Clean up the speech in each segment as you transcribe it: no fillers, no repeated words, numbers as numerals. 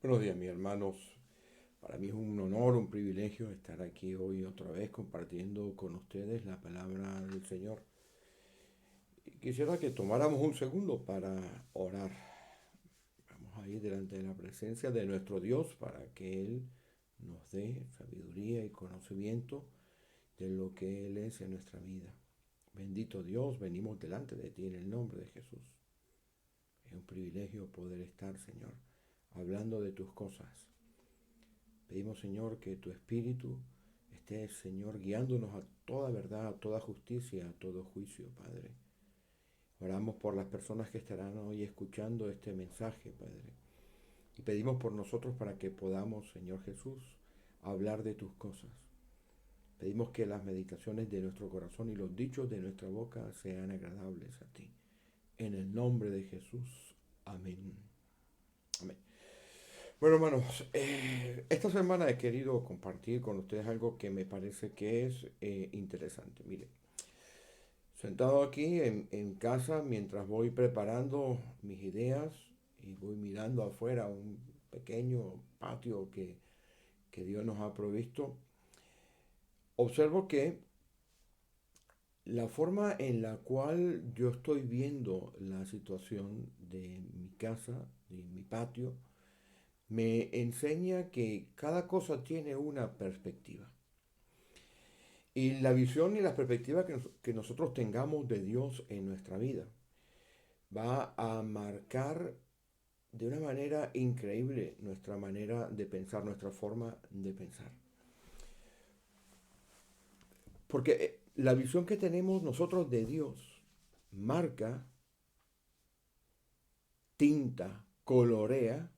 Buenos días, mis hermanos. Para mí es un honor, un privilegio estar aquí hoy otra vez compartiendo con ustedes la palabra del Señor. Y quisiera que tomáramos un segundo para orar. Vamos a ir delante de la presencia de nuestro Dios para que Él nos dé sabiduría y conocimiento de lo que Él es en nuestra vida. Bendito Dios, venimos delante de ti en el nombre de Jesús. Es un privilegio poder estar, Señor, hablando de tus cosas. Pedimos, Señor, que tu Espíritu esté, Señor, guiándonos a toda verdad, a toda justicia, a todo juicio, Padre. Oramos por las personas que estarán hoy escuchando este mensaje, Padre. Y pedimos por nosotros para que podamos, Señor Jesús, hablar de tus cosas. Pedimos que las meditaciones de nuestro corazón y los dichos de nuestra boca sean agradables a ti. En el nombre de Jesús. Amén. Amén. Bueno, hermanos, esta semana he querido compartir con ustedes algo que me parece que es interesante. Mire, sentado aquí en casa mientras voy preparando mis ideas y voy mirando afuera un pequeño patio que Dios nos ha provisto, observo que la forma en la cual yo estoy viendo la situación de mi casa, de mi patio, me enseña que cada cosa tiene una perspectiva. Y la visión y la perspectiva que nosotros tengamos de Dios en nuestra vida va a marcar de una manera increíble nuestra manera de pensar, nuestra forma de pensar. Porque la visión que tenemos nosotros de Dios marca, tinta, colorea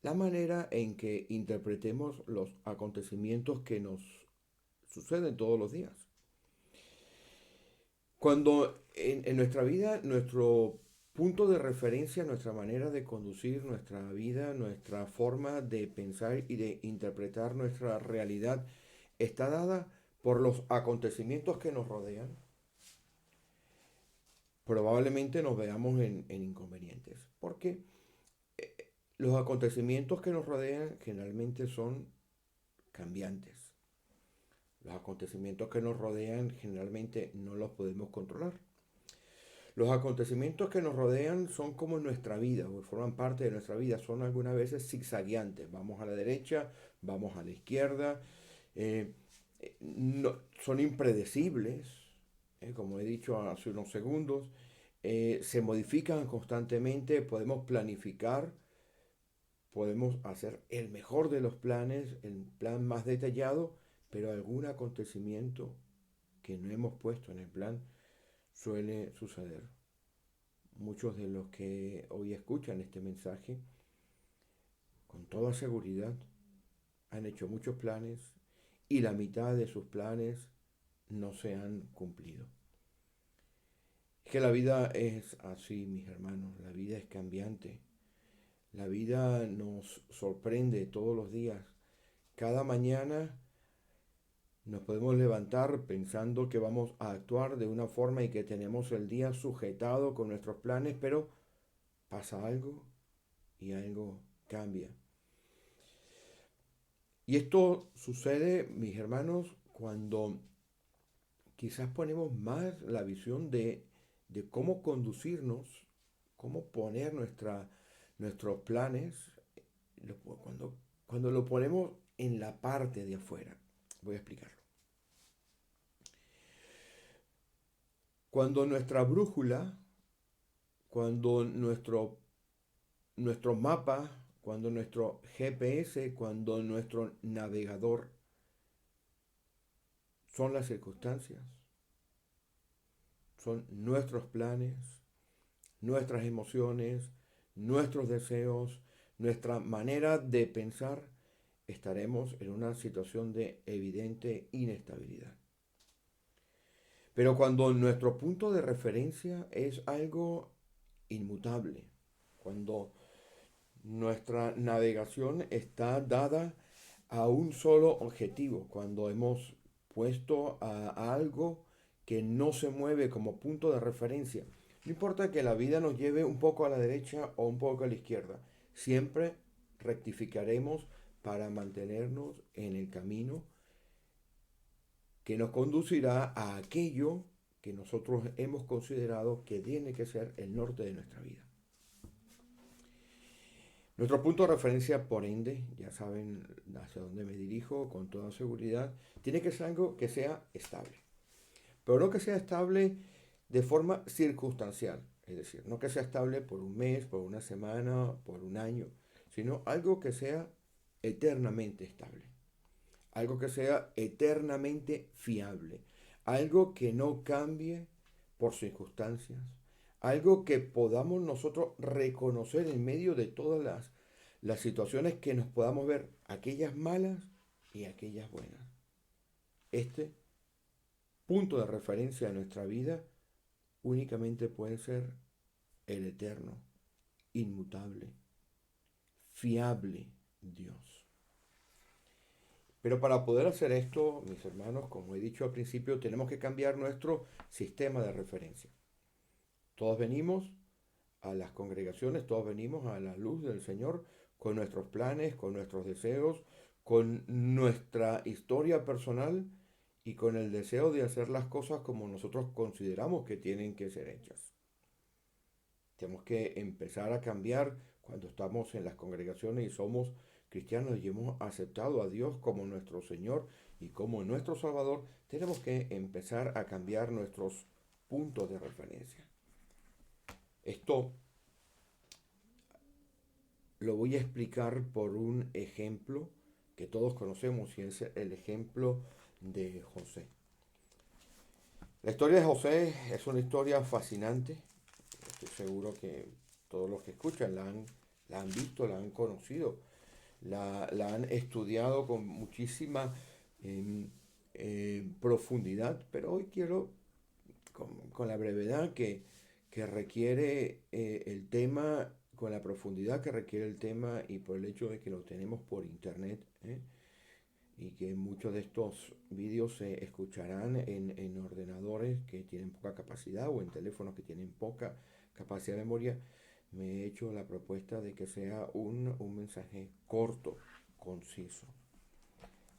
la manera en que interpretemos los acontecimientos que nos suceden todos los días. Cuando en nuestra vida, nuestro punto de referencia, nuestra manera de conducir nuestra vida, nuestra forma de pensar y de interpretar nuestra realidad está dada por los acontecimientos que nos rodean, probablemente nos veamos en inconvenientes. Porque los acontecimientos que nos rodean generalmente son cambiantes. Los acontecimientos que nos rodean generalmente no los podemos controlar. Los acontecimientos que nos rodean son como nuestra vida, o forman parte de nuestra vida, son algunas veces zigzagueantes. Vamos a la derecha, vamos a la izquierda, eh, son impredecibles, como he dicho hace unos segundos, se modifican constantemente, podemos planificar, podemos hacer el mejor de los planes, el plan más detallado, pero algún acontecimiento que no hemos puesto en el plan suele suceder. Muchos de los que hoy escuchan este mensaje, con toda seguridad, han hecho muchos planes y la mitad de sus planes no se han cumplido. Es que la vida es así, mis hermanos, la vida es cambiante. La vida nos sorprende todos los días. Cada mañana nos podemos levantar pensando que vamos a actuar de una forma y que tenemos el día sujetado con nuestros planes, pero pasa algo y algo cambia. Y esto sucede, mis hermanos, cuando quizás ponemos más la visión de cómo conducirnos, cómo poner nuestros planes, cuando, cuando lo ponemos en la parte de afuera. Voy a explicarlo. Cuando nuestra brújula, cuando nuestro mapa, cuando nuestro GPS, cuando nuestro navegador son las circunstancias, son nuestros planes, nuestras emociones, nuestros deseos, nuestra manera de pensar, estaremos en una situación de evidente inestabilidad. Pero cuando nuestro punto de referencia es algo inmutable, cuando nuestra navegación está dada a un solo objetivo, cuando hemos puesto a algo que no se mueve como punto de referencia. No importa que la vida nos lleve un poco a la derecha o un poco a la izquierda, siempre rectificaremos para mantenernos en el camino que nos conducirá a aquello que nosotros hemos considerado que tiene que ser el norte de nuestra vida. Nuestro punto de referencia, por ende, ya saben hacia dónde me dirijo con toda seguridad, tiene que ser algo que sea estable. Pero no que sea estable de forma circunstancial, es decir, no que sea estable por un mes, por una semana, por un año, sino algo que sea eternamente estable, algo que sea eternamente fiable, algo que no cambie por circunstancias, algo que podamos nosotros reconocer en medio de todas las situaciones que nos podamos ver, aquellas malas y aquellas buenas. Este punto de referencia de nuestra vida únicamente puede ser el eterno, inmutable, fiable Dios. Pero para poder hacer esto, mis hermanos, como he dicho al principio, tenemos que cambiar nuestro sistema de referencia. Todos venimos a las congregaciones, todos venimos a la luz del Señor con nuestros planes, con nuestros deseos, con nuestra historia personal y con el deseo de hacer las cosas como nosotros consideramos que tienen que ser hechas. Tenemos que empezar a cambiar cuando estamos en las congregaciones y somos cristianos y hemos aceptado a Dios como nuestro Señor y como nuestro Salvador. Tenemos que empezar a cambiar nuestros puntos de referencia. Esto lo voy a explicar por un ejemplo que todos conocemos y es el ejemplo de José. La historia de José es una historia fascinante. Estoy seguro que todos los que escuchan la han visto, la han conocido, la han estudiado con muchísima profundidad, pero hoy quiero, con la brevedad que requiere el tema, con la profundidad que requiere el tema y por el hecho de que lo tenemos por internet, y que muchos de estos vídeos se escucharán en ordenadores que tienen poca capacidad o en teléfonos que tienen poca capacidad de memoria, me he hecho la propuesta de que sea un mensaje corto, conciso.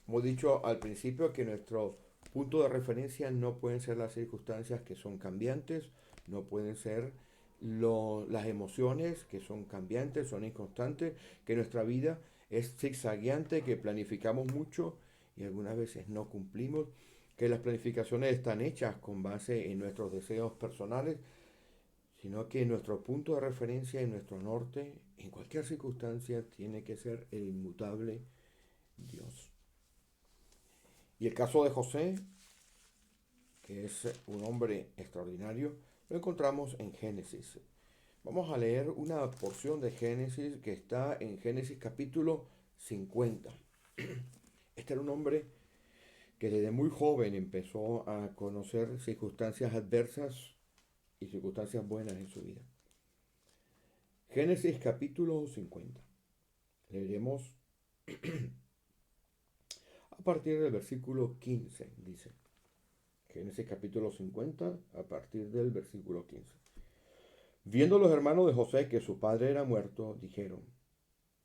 Como he dicho al principio, que nuestro punto de referencia no pueden ser las circunstancias que son cambiantes, no pueden ser las emociones que son cambiantes, son inconstantes, que nuestra vida es zigzagueante, que planificamos mucho y algunas veces no cumplimos, que las planificaciones están hechas con base en nuestros deseos personales, sino que nuestro punto de referencia y nuestro norte, en cualquier circunstancia, tiene que ser el inmutable Dios. Y el caso de José, que es un hombre extraordinario, lo encontramos en Génesis. Vamos a leer una porción de Génesis que está en Génesis capítulo 50. Este era un hombre que desde muy joven empezó a conocer circunstancias adversas y circunstancias buenas en su vida. Génesis capítulo 50. Leeremos a partir del versículo 15, dice. Génesis capítulo 50, a partir del versículo 15. Viendo los hermanos de José que su padre era muerto, dijeron,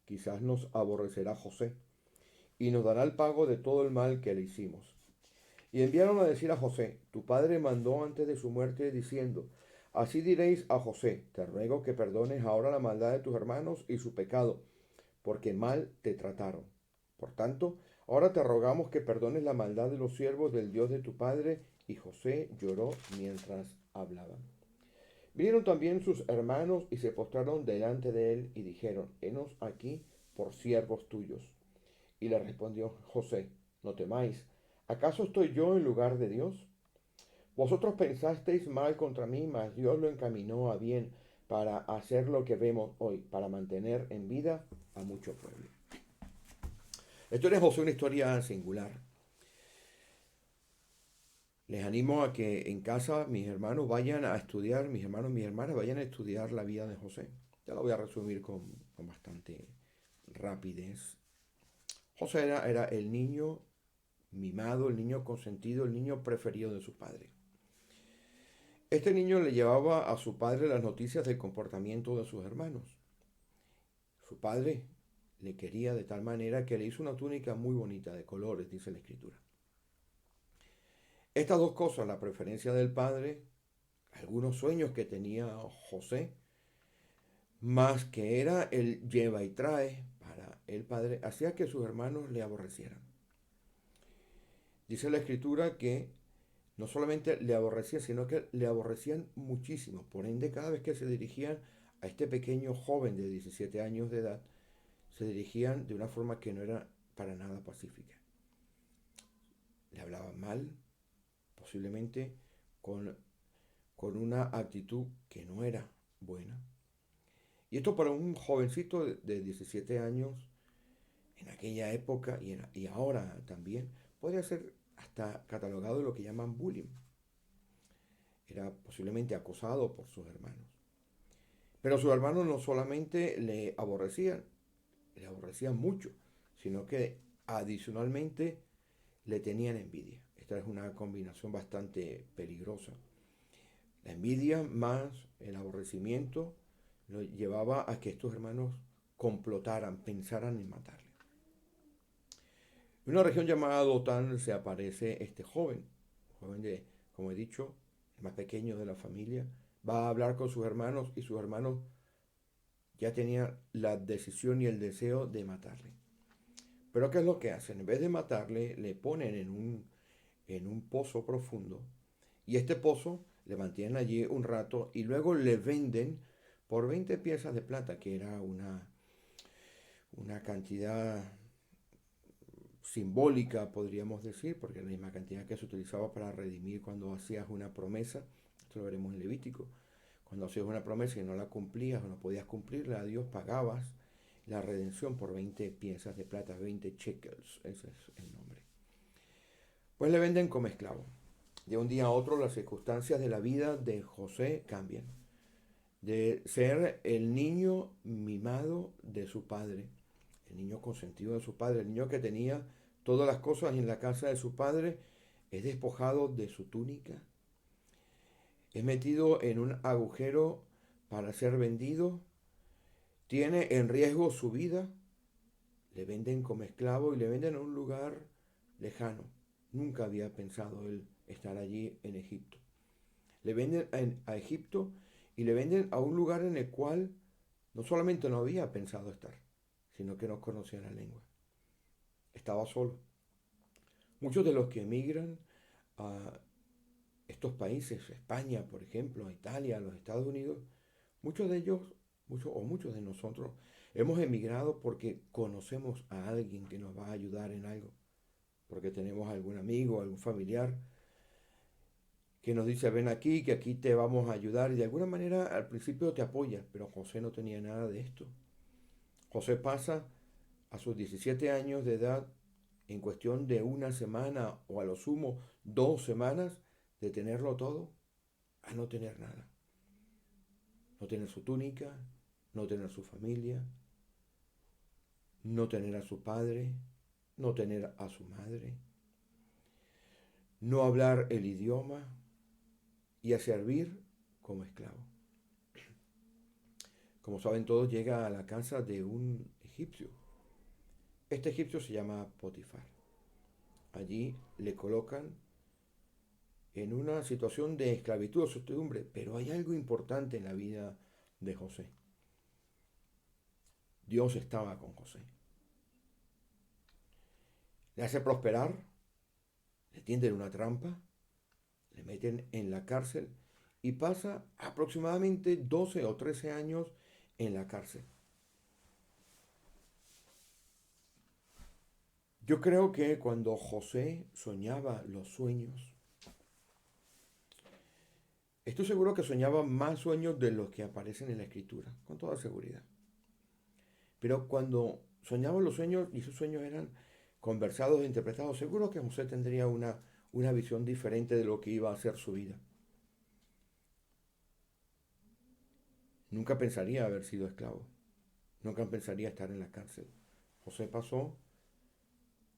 quizás nos aborrecerá José y nos dará el pago de todo el mal que le hicimos. Y enviaron a decir a José, tu padre mandó antes de su muerte diciendo, así diréis a José, te ruego que perdones ahora la maldad de tus hermanos y su pecado, porque mal te trataron. Por tanto, ahora te rogamos que perdones la maldad de los siervos del Dios de tu padre. Y José lloró mientras hablaban. Vinieron también sus hermanos y se postraron delante de él y dijeron, henos aquí por siervos tuyos. Y le respondió José, no temáis, ¿acaso estoy yo en lugar de Dios? Vosotros pensasteis mal contra mí, mas Dios lo encaminó a bien para hacer lo que vemos hoy, para mantener en vida a mucho pueblo. La historia de José es una historia singular. Les animo a que en casa mis hermanos vayan a estudiar, mis hermanos y mis hermanas vayan a estudiar la vida de José. Ya lo voy a resumir con bastante rapidez. José era el niño mimado, el niño consentido, el niño preferido de su padre. Este niño le llevaba a su padre las noticias del comportamiento de sus hermanos. Su padre le quería de tal manera que le hizo una túnica muy bonita de colores, dice la Escritura. Estas dos cosas, la preferencia del padre, algunos sueños que tenía José, más que era el lleva y trae para el padre, hacía que sus hermanos le aborrecieran. Dice la Escritura que no solamente le aborrecían, sino que le aborrecían muchísimo. Por ende, cada vez que se dirigían a este pequeño joven de 17 años de edad, se dirigían de una forma que no era para nada pacífica. Le hablaban mal, posiblemente con una actitud que no era buena. Y esto para un jovencito de 17 años, en aquella época y ahora también, podría ser hasta catalogado de lo que llaman bullying. Era posiblemente acosado por sus hermanos. Pero sus hermanos no solamente le aborrecían mucho, sino que adicionalmente le tenían envidia. Esta es una combinación bastante peligrosa. La envidia más el aborrecimiento lo llevaba a que estos hermanos complotaran, pensaran en matarle. En una región llamada Dotán se aparece este joven de, como he dicho, el más pequeño de la familia, va a hablar con sus hermanos y sus hermanos ya tenían la decisión y el deseo de matarle. Pero ¿qué es lo que hacen? En vez de matarle, le ponen en un pozo profundo y este pozo le mantienen allí un rato y luego le venden por 20 piezas de plata, que era una cantidad simbólica, podríamos decir, porque es la misma cantidad que se utilizaba para redimir cuando hacías una promesa. Esto lo veremos en Levítico. Cuando hacías una promesa y no la cumplías o no podías cumplirla, a Dios pagabas la redención por 20 piezas de plata, 20 shekels, ese es el nombre. Pues le venden como esclavo. De un día a otro las circunstancias de la vida de José cambian. De ser el niño mimado de su padre, el niño consentido de su padre, el niño que tenía todas las cosas en la casa de su padre, es despojado de su túnica, es metido en un agujero para ser vendido, tiene en riesgo su vida, le venden como esclavo y le venden a un lugar lejano. Nunca había pensado él estar allí en Egipto. Le venden a Egipto y le venden a un lugar en el cual no solamente no había pensado estar, sino que no conocía la lengua. Estaba solo. Muchos de los que emigran a estos países, España, por ejemplo, a Italia, a los Estados Unidos, muchos de ellos, muchos de nosotros, hemos emigrado porque conocemos a alguien que nos va a ayudar en algo, porque tenemos algún amigo, algún familiar que nos dice, ven aquí, que aquí te vamos a ayudar, y de alguna manera al principio te apoya, pero José no tenía nada de esto. José pasa a sus 17 años de edad, en cuestión de una semana o a lo sumo 2 semanas, de tenerlo todo, a no tener nada. No tener su túnica, no tener su familia, no tener a su padre, no tener a su madre, no hablar el idioma y a servir como esclavo. Como saben todos, llega a la casa de un egipcio. Este egipcio se llama Potifar. Allí le colocan en una situación de esclavitud o servidumbre, pero hay algo importante en la vida de José. Dios estaba con José. Le hace prosperar, le tienden una trampa, le meten en la cárcel y pasa aproximadamente 12 o 13 años en la cárcel. Yo creo que cuando José soñaba los sueños, estoy seguro que soñaba más sueños de los que aparecen en la escritura, con toda seguridad. Pero cuando soñaba los sueños y sus sueños eran conversados e interpretados, seguro que José tendría una visión diferente de lo que iba a ser su vida. Nunca pensaría haber sido esclavo. Nunca pensaría estar en la cárcel. José pasó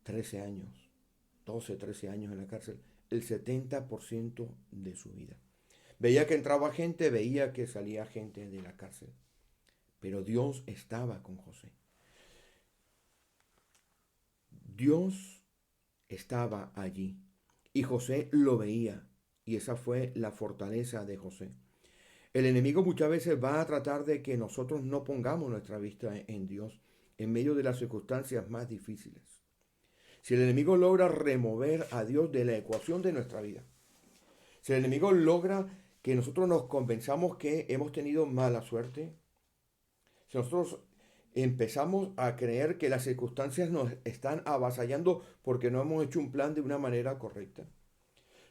13 años, 12, 13 años en la cárcel, el 70% de su vida. Veía que entraba gente, veía que salía gente de la cárcel. Pero Dios estaba con José. Dios estaba allí y José lo veía, y esa fue la fortaleza de José. El enemigo muchas veces va a tratar de que nosotros no pongamos nuestra vista en Dios en medio de las circunstancias más difíciles. Si el enemigo logra remover a Dios de la ecuación de nuestra vida, si el enemigo logra que nosotros nos convenzamos que hemos tenido mala suerte, si nosotros empezamos a creer que las circunstancias nos están avasallando porque no hemos hecho un plan de una manera correcta,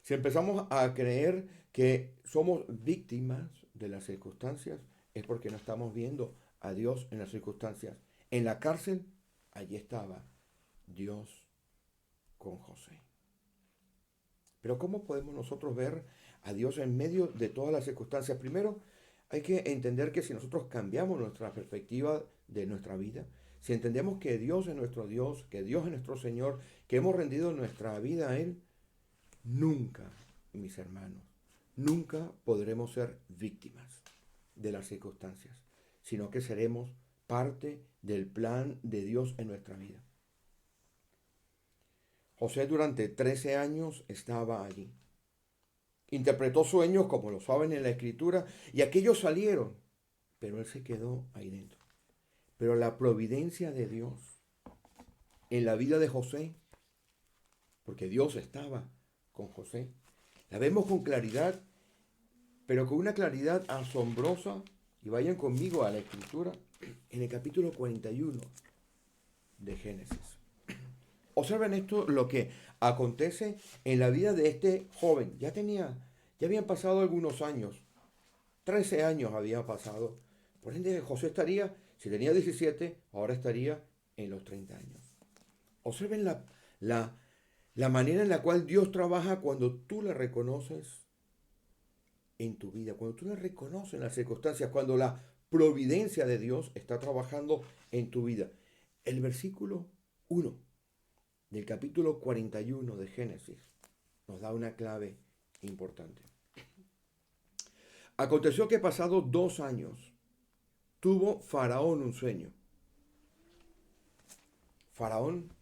si empezamos a creer que somos víctimas de las circunstancias, es porque no estamos viendo a Dios en las circunstancias. En la cárcel, allí estaba Dios con José. Pero ¿cómo podemos nosotros ver a Dios en medio de todas las circunstancias? Primero, hay que entender que si nosotros cambiamos nuestra perspectiva de nuestra vida, si entendemos que Dios es nuestro Dios, que Dios es nuestro Señor, que hemos rendido nuestra vida a Él, nunca, mis hermanos, nunca podremos ser víctimas de las circunstancias, sino que seremos parte del plan de Dios en nuestra vida. José durante 13 años estaba allí. Interpretó sueños como lo saben en la escritura y aquellos salieron, pero él se quedó ahí dentro. Pero la providencia de Dios en la vida de José, porque Dios estaba con José, la vemos con claridad, pero con una claridad asombrosa. Y vayan conmigo a la escritura en el capítulo 41 de Génesis. Observen esto, lo que acontece en la vida de este joven. Ya habían pasado algunos años, 13 años había pasado. Por ende, José estaría, si tenía 17, ahora estaría en los 30 años. Observen la manera en la cual Dios trabaja cuando tú le reconoces en tu vida, cuando tú le reconoces en las circunstancias, cuando la providencia de Dios está trabajando en tu vida. El versículo 1 del capítulo 41 de Génesis nos da una clave importante. Aconteció que pasados 2 años tuvo Faraón un sueño. Faraón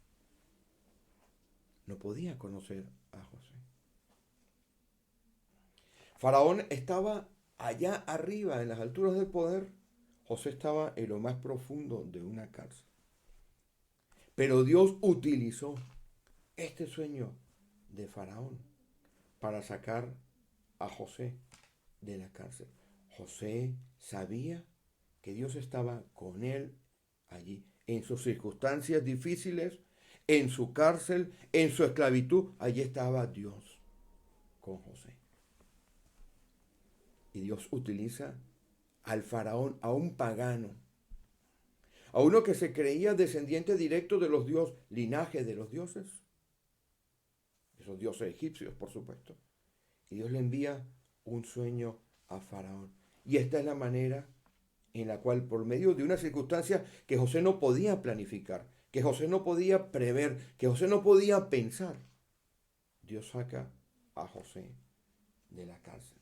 no podía conocer a José. Faraón estaba allá arriba en las alturas del poder. José estaba en lo más profundo de una cárcel. Pero Dios utilizó este sueño de Faraón para sacar a José de la cárcel. José sabía que Dios estaba con él allí, en sus circunstancias difíciles, en su cárcel, en su esclavitud. Allí estaba Dios con José. Y Dios utiliza al faraón, a un pagano, a uno que se creía descendiente directo de los dioses, linaje de los dioses, esos dioses egipcios, por supuesto. Y Dios le envía un sueño a Faraón. Y esta es la manera en la cual, por medio de una circunstancia que José no podía planificar, que José no podía prever, que José no podía pensar, Dios saca a José de la cárcel.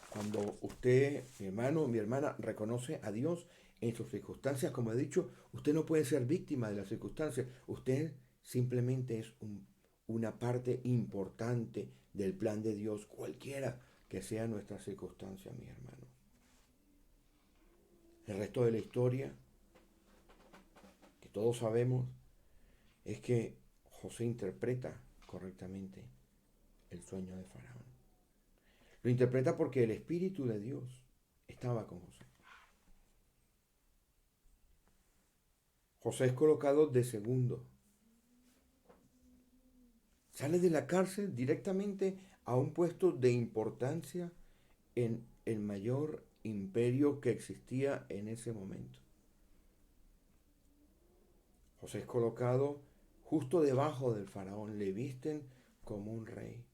Cuando usted, mi hermano, mi hermana, reconoce a Dios en sus circunstancias, como he dicho, usted no puede ser víctima de las circunstancias. Usted simplemente es una parte importante del plan de Dios, cualquiera que sea nuestra circunstancia, mi hermano. El resto de la historia, que todos sabemos, es que José interpreta correctamente el sueño de Faraón. Lo interpreta porque el Espíritu de Dios estaba con José. José es colocado de segundo. Sale de la cárcel directamente a un puesto de importancia en el mayor imperio que existía en ese momento. José es colocado justo debajo del faraón. Le visten como un rey.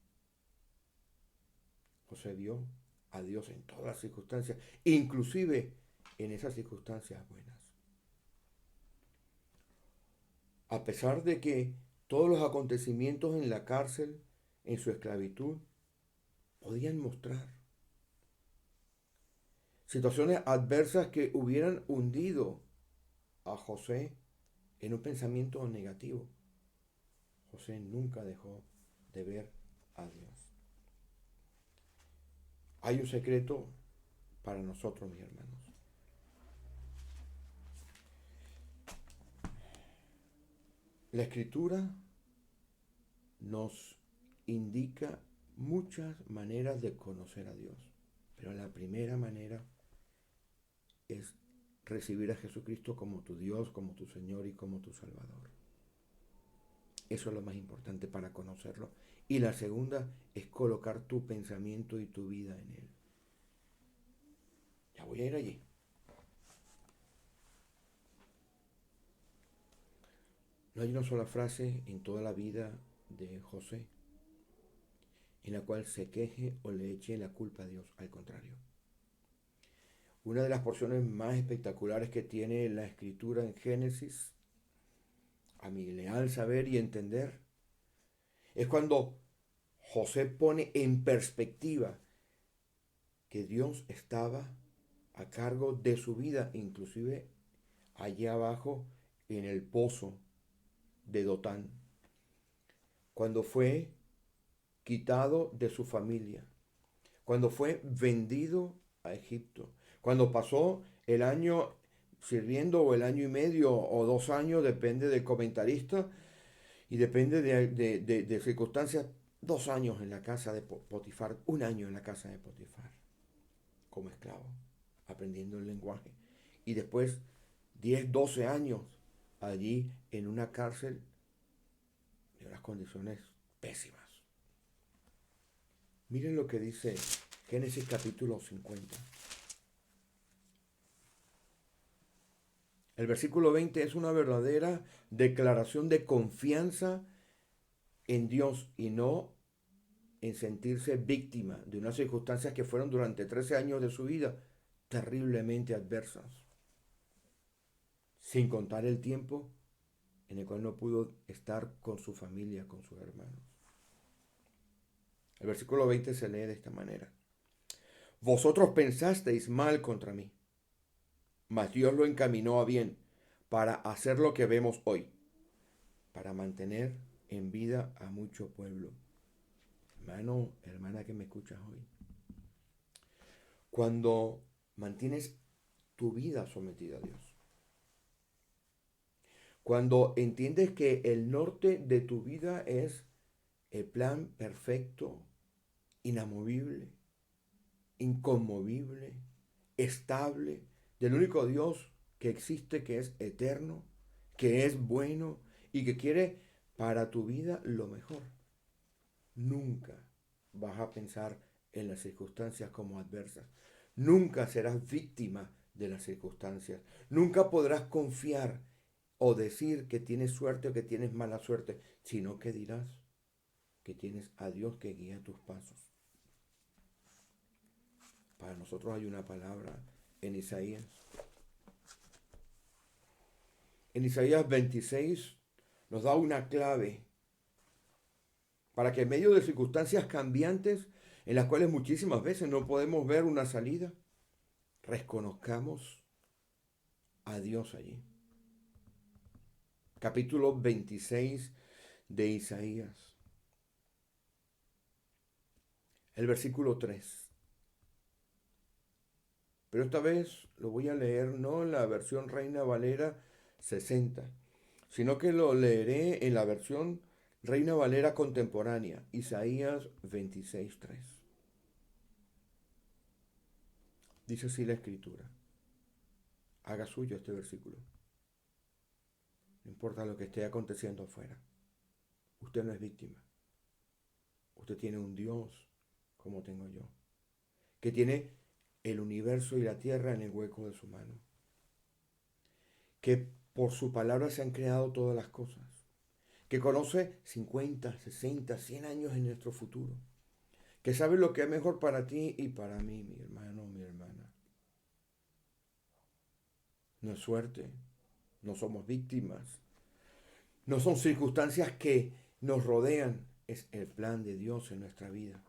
José vio a Dios en todas las circunstancias, inclusive en esas circunstancias buenas. A pesar de que todos los acontecimientos en la cárcel, en su esclavitud, podían mostrar situaciones adversas que hubieran hundido a José en un pensamiento negativo, José nunca dejó de ver a Dios. Hay un secreto para nosotros, mis hermanos. La Escritura nos indica muchas maneras de conocer a Dios, pero la primera manera es recibir a Jesucristo como tu Dios, como tu Señor y como tu Salvador. Eso es lo más importante para conocerlo. Y la segunda es colocar tu pensamiento y tu vida en Él. Ya voy a ir allí. No hay una sola frase en toda la vida de José en la cual se queje o le eche la culpa a Dios. Al contrario. Una de las porciones más espectaculares que tiene la Escritura en Génesis, a mi leal saber y entender, es cuando José pone en perspectiva que Dios estaba a cargo de su vida, inclusive allá abajo en el pozo de Dotán, cuando fue quitado de su familia, cuando fue vendido a Egipto, cuando pasó el año sirviendo o el año y medio o 2 años, depende del comentarista y depende de circunstancias, 2 años en la casa de Potifar, 1 año en la casa de Potifar, como esclavo, aprendiendo el lenguaje. Y después 10, 12 años allí en una cárcel de unas condiciones pésimas. Miren lo que dice Génesis capítulo 50. El versículo 20 es una verdadera declaración de confianza en Dios y no en sentirse víctima de unas circunstancias que fueron durante 13 años de su vida terriblemente adversas, sin contar el tiempo en el cual no pudo estar con su familia, con sus hermanos. El versículo 20 se lee de esta manera. Vosotros pensasteis mal contra mí, mas Dios lo encaminó a bien para hacer lo que vemos hoy, para mantener en vida a mucho pueblo. Hermano, hermana que me escuchas hoy, cuando mantienes tu vida sometida a Dios, cuando entiendes que el norte de tu vida es el plan perfecto, inamovible, inconmovible, estable, del único Dios que existe, que es eterno, que es bueno y que quiere para tu vida lo mejor. Nunca vas a pensar en las circunstancias como adversas. Nunca serás víctima de las circunstancias. Nunca podrás confiar o decir que tienes suerte o que tienes mala suerte, sino que dirás que tienes a Dios que guía tus pasos. Para nosotros hay una palabra en Isaías. En Isaías 26 nos da una clave para que en medio de circunstancias cambiantes, en las cuales muchísimas veces no podemos ver una salida, reconozcamos a Dios allí. Capítulo 26 de Isaías. El versículo 3. Pero esta vez lo voy a leer no en la versión Reina Valera 60, sino que lo leeré en la versión Reina Valera contemporánea, Isaías 26:3. Dice así la Escritura. Haga suyo este versículo. No importa lo que esté aconteciendo afuera. Usted no es víctima. Usted tiene un Dios como tengo yo, que tiene el universo y la tierra en el hueco de su mano, que por su palabra se han creado todas las cosas, que conoce 50, 60, 100 años en nuestro futuro, que sabe lo que es mejor para ti y para mí, mi hermano, mi hermana. No es suerte, no somos víctimas, no son circunstancias que nos rodean, es el plan de Dios en nuestra vida.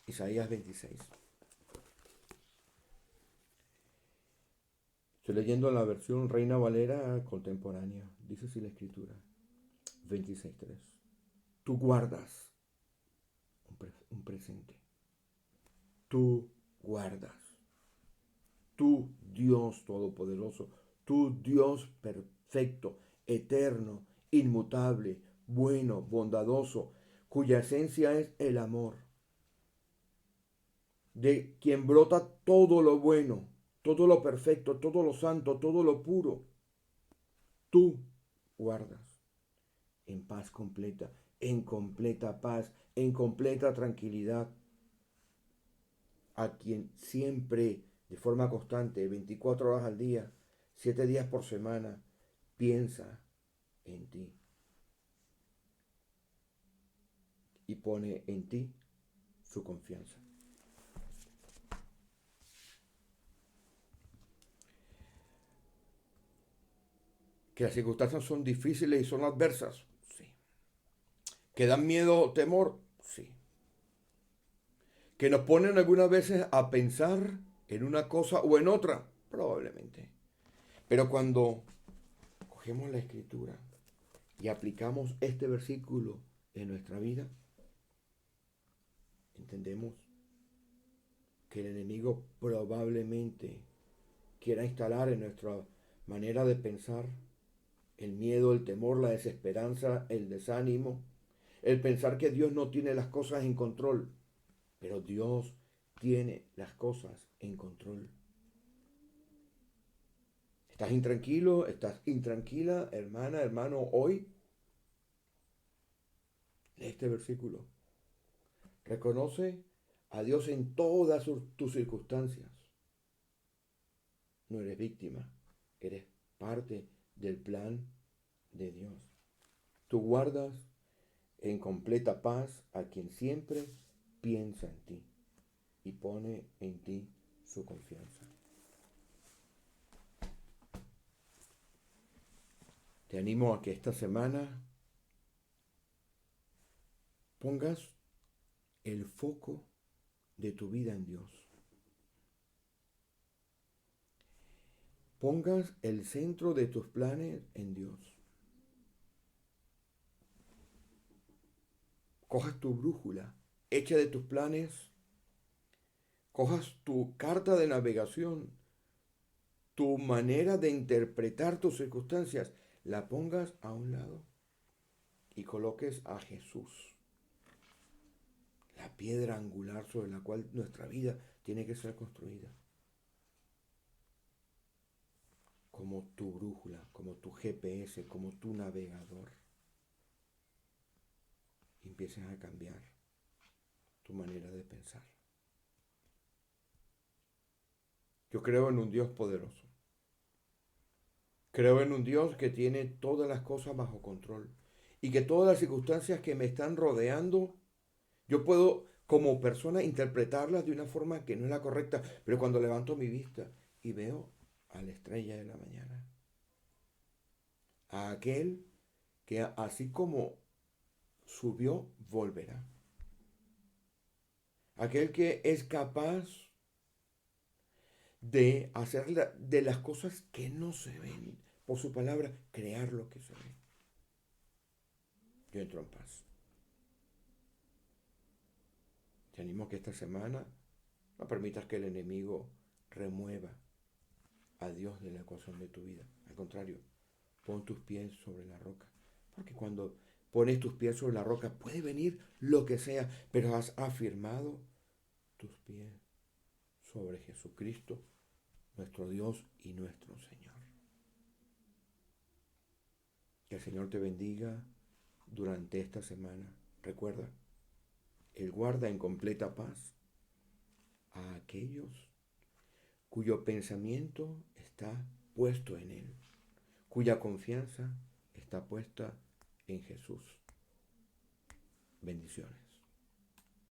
Isaías 26. Estoy leyendo la versión Reina Valera contemporánea. Dice así la Escritura. 26:3. Tú guardas un presente. Tú guardas. Tú, Dios Todopoderoso, tú, Dios perfecto, eterno, inmutable, bueno, bondadoso, cuya esencia es el amor, de quien brota todo lo bueno, todo lo perfecto, todo lo santo, todo lo puro. Tú guardas en paz completa, en completa paz, en completa tranquilidad, a quien siempre, de forma constante, 24 horas al día, 7 días por semana, piensa en ti y pone en ti su confianza. Que las circunstancias son difíciles y son adversas, sí. Que dan miedo o temor, sí. Que nos ponen algunas veces a pensar en una cosa o en otra, probablemente. Pero cuando cogemos la Escritura y aplicamos este versículo en nuestra vida, entendemos que el enemigo probablemente quiera instalar en nuestra manera de pensar el miedo, el temor, la desesperanza, el desánimo, el pensar que Dios no tiene las cosas en control, pero Dios tiene las cosas en control. ¿Estás intranquilo? ¿Estás intranquila, hermana, hermano, hoy? Lee este versículo. Reconoce a Dios en todas tus circunstancias. No eres víctima, eres parte del plan de Dios. Tú guardas en completa paz a quien siempre piensa en ti y pone en ti su confianza. Te animo a que esta semana pongas el foco de tu vida en Dios. Pongas el centro de tus planes en Dios. Cojas tu brújula, echa de tus planes, cojas tu carta de navegación, tu manera de interpretar tus circunstancias, la pongas a un lado y coloques a Jesús, la piedra angular sobre la cual nuestra vida tiene que ser construida, como tu brújula, como tu GPS, como tu navegador. Y empieces a cambiar tu manera de pensar. Yo creo en un Dios poderoso. Creo en un Dios que tiene todas las cosas bajo control y que todas las circunstancias que me están rodeando, yo puedo como persona interpretarlas de una forma que no es la correcta, pero cuando levanto mi vista y veo a la estrella de la mañana, a aquel que así como subió, volverá, aquel que es capaz de hacer de las cosas que no se ven, por su palabra, crear lo que se ve. Yo entro en paz. Te animo a que esta semana no permitas que el enemigo remueva a Dios de la ecuación de tu vida. Al contrario, pon tus pies sobre la roca. Porque cuando pones tus pies sobre la roca puede venir lo que sea, pero has afirmado tus pies sobre Jesucristo, nuestro Dios y nuestro Señor. Que el Señor te bendiga durante esta semana. Recuerda, Él guarda en completa paz a aquellos cuyo pensamiento está puesto en Él, cuya confianza está puesta en Jesús. Bendiciones.